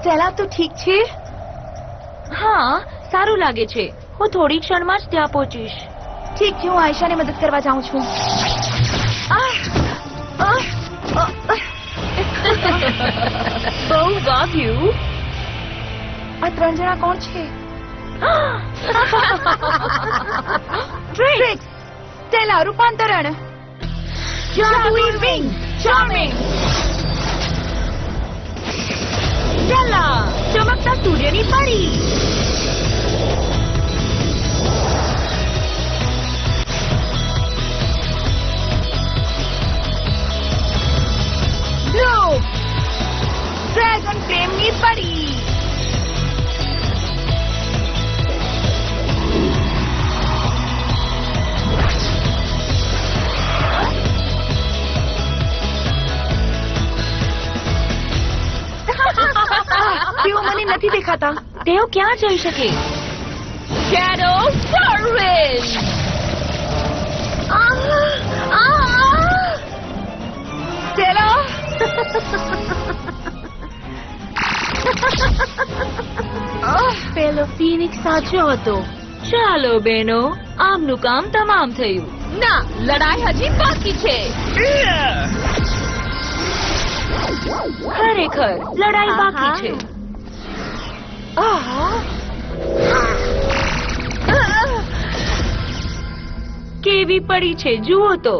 સેલા તું ઠીક છે? હા, સારું લાગે છે. હું થોડી ક્ષણમાં જ ત્યાં પહોંચીશ. ઠીક છે, હું આયશાને મદદ કરવા જાઉં છું. બહુ વાગ્યું. આ 3 જણા કોણ છે? ટ્રિક્સ, સેલા રૂપાંતરણ, જાદુઈ વિંગ, ચાર્મિંગ. સેલા ચમકતા સૂર્યની પરી. બ્લુ ડ્રેગન ફ્લેમની પરી. તેઓ મને નથી દેખાતા. તેઓ ક્યાં જઈ શકે? Shadow service. સેલા પેલો ફિનિક્સ સાચો હતો. ચાલો બેનો, આમનું કામ તમામ થયું. ના, લડાઈ હજી બાકી છે. ખરેખર લડાઈ બાકી છે. કેવી પડી છે જુઓ તો.